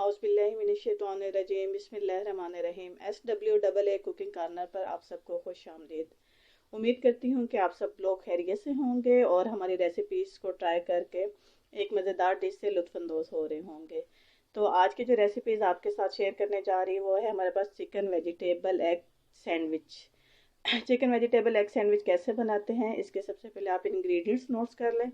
औज़ुबिल्लाहिमिनश्शैतानिर्रजीम बिस्मिल्लाहिर्रहमानिर्रहीम। SWAA cooking corner पर आप सबको खुश आमदीद। उम्मीद करती हूँ कि आप सब लोग खैरियत से होंगे और हमारी रेसिपीज़ को ट्राई करके एक मज़ेदार डिश से लुत्फ़अंदोज़ हो रहे होंगे। तो आज की जो रेसिपीज़ आपके साथ शेयर करने जा रही हूँ वो है हमारे पास chicken vegetable egg sandwich. Chicken vegetable egg sandwich कैसे बनाते हैं, इसके सबसे पहले आप इंग्रेडिएंट्स नोट्स कर लें।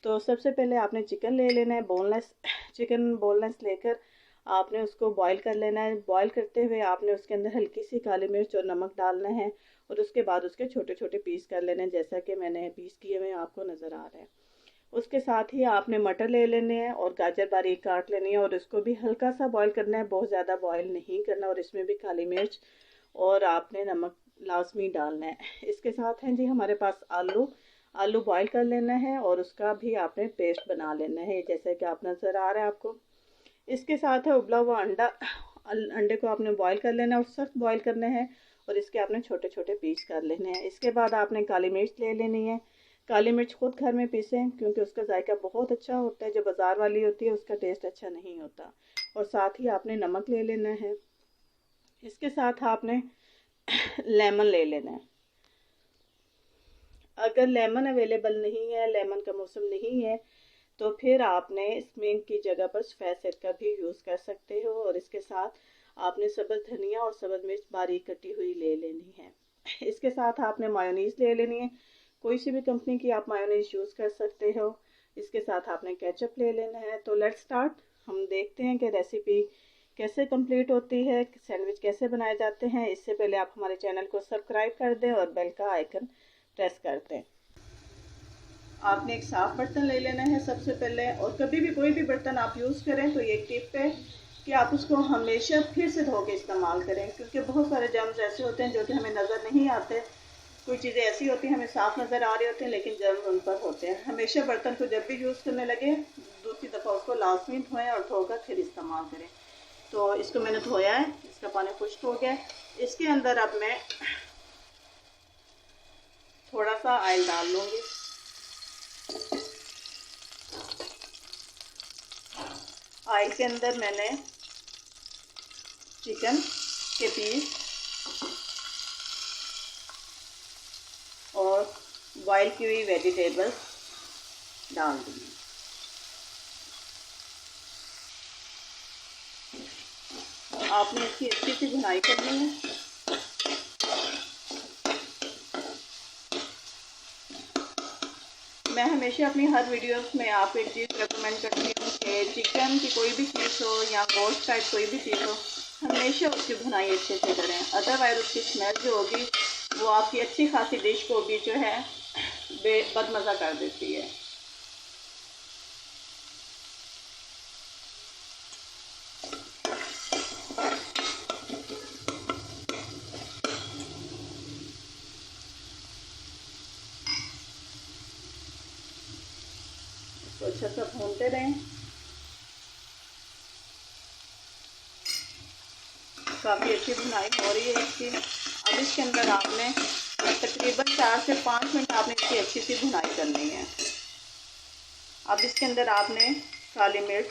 तो सबसे पहले आपने चिकन ले लेना है, बोनलेस चिकन बोनलेस लेकर आपने उसको बॉईल कर लेना है। बॉईल करते हुए आपने उसके अंदर हल्की सी काली मिर्च और नमक डालना है और उसके बाद उसके छोटे छोटे पीस कर लेने हैं, जैसा कि मैंने पीस किए हुए आपको नज़र आ रहे हैं। उसके साथ ही आपने मटर ले लेने हैं और गाजर बारीक काट लेनी है और इसको भी हल्का सा बॉईल करना है, बहुत ज़्यादा बॉईल नहीं करना। और इसमें भी काली मिर्च और आपने नमक लाजमी डालना है। इसके साथ हैं जी हमारे पास आलू बॉईल कर लेना है और उसका भी आपने पेस्ट बना लेना है, जैसे कि आप नज़र आ रहा है आपको। इसके साथ है उबला हुआ अंडे को आपने बॉईल कर लेना है और सख्त बॉईल करना है और इसके आपने छोटे छोटे पीस कर लेने हैं। इसके बाद आपने काली मिर्च ले लेनी है। काली मिर्च खुद घर में पीसें क्योंकि उसका जायका बहुत अच्छा होता है, जो बाज़ार वाली होती है उसका टेस्ट अच्छा नहीं होता। और साथ ही आपने नमक ले लेना है। इसके साथ आपने लेमन ले लेना है। अगर लेमन अवेलेबल नहीं है, लेमन का मौसम नहीं है, तो फिर आपने इसमें की जगह पर सफ़ेद सिरका भी यूज़ कर सकते हो। और इसके साथ आपने सब्ज़ धनिया और सब्ज़ मिर्च बारीक कटी हुई ले लेनी है। इसके साथ आपने मायोनीज़ ले लेनी है, कोई सी भी कंपनी की आप मायोनीज़ यूज़ कर सकते हो। इसके साथ आपने केचप ले लेना है। तो लेट्स स्टार्ट, हम देखते हैं कि रेसिपी कैसे कंप्लीट होती है, सैंडविच कैसे बनाए जाते हैं। इससे पहले आप हमारे चैनल को सब्सक्राइब कर दें और बेल का आइकन प्रेस करते हैं। आपने एक साफ़ बर्तन ले लेना है सबसे पहले, और कभी भी कोई भी बर्तन आप यूज़ करें तो ये टिप है कि आप उसको हमेशा फिर से धो के इस्तेमाल करें, क्योंकि बहुत सारे जर्म्स ऐसे होते हैं जो कि हमें नज़र नहीं आते। कोई चीज़ें ऐसी होती हैं हमें साफ़ नज़र आ रही होती हैं लेकिन जर्म्स उन पर होते हैं। हमेशा बर्तन को जब भी यूज़ करने लगे दूसरी दफ़ा उसको लाजमी धोएँ और धोकर फिर इस्तेमाल करें। तो इसको मैंने धोया है, इसका पानी खुश्क हो गया। इसके अंदर अब मैं थोड़ा सा ऑयल डाल लूँगी। ऑयल के अंदर मैंने चिकन के पीस और बॉईल की हुई वेजिटेबल्स डाल दूँगी। आपने इसकी अच्छी सी भुनाई करनी है। मैं हमेशा अपनी हर वीडियोस में आपको एक चीज़ रेकमेंड करती हूँ कि चिकन की कोई भी चीज़ हो या गोश्त टाइप कोई भी चीज़ हो, हमेशा उसकी भुनाई अच्छे से करें, अदरवाइज़ उसकी स्मेल जो होगी वो आपकी अच्छी खासी डिश को भी जो है बदमज़ा कर देती है। तो अच्छा सा भूनते रहें। काफ़ी अच्छी भुनाई हो रही है इसकी। अब इसके अंदर आपने तकरीबन 4 से 5 मिनट आपने इसकी अच्छी सी भुनाई करनी है। अब इसके अंदर आपने काली मिर्च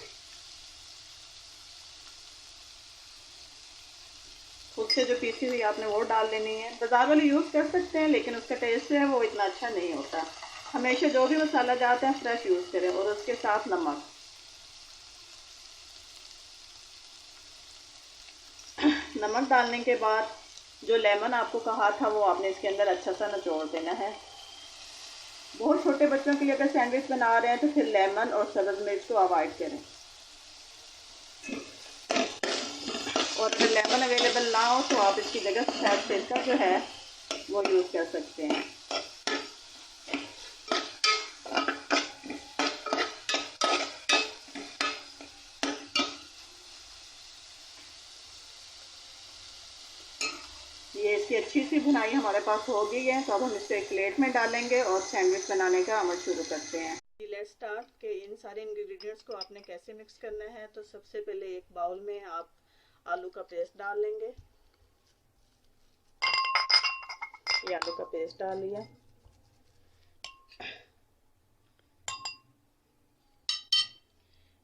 खुद से जो पीसी हुई आपने वो डाल लेनी है। बाज़ार वाली यूज़ कर सकते हैं लेकिन उसका टेस्ट है वो इतना अच्छा नहीं होता। हमेशा जो भी मसाला जाता है फ्रेश यूज़ करें। और उसके साथ नमक, नमक डालने के बाद जो लेमन आपको कहा था वो आपने इसके अंदर अच्छा सा निचोड़ देना है। बहुत छोटे बच्चों के लिए अगर सैंडविच बना रहे हैं तो फिर लेमन और सब्ज़ मिर्च को अवॉइड करें। और अगर लेमन अवेलेबल ना हो तो आप इसकी जगह सफ़ेद सिरका जो है वो यूज़ कर सकते हैं। ये इसकी अच्छी सी भुनाई हमारे पास हो गई है। तो अब हम इसको एक प्लेट में डालेंगे और सैंडविच बनाने का अमल शुरू करते हैं। लेट्स स्टार्ट कि इन सारे इंग्रेडिएंट्स को आपने कैसे मिक्स करना है। तो सबसे पहले एक बाउल में आप आलू का पेस्ट डाल लेंगे। ये आलू का पेस्ट डाल लिया।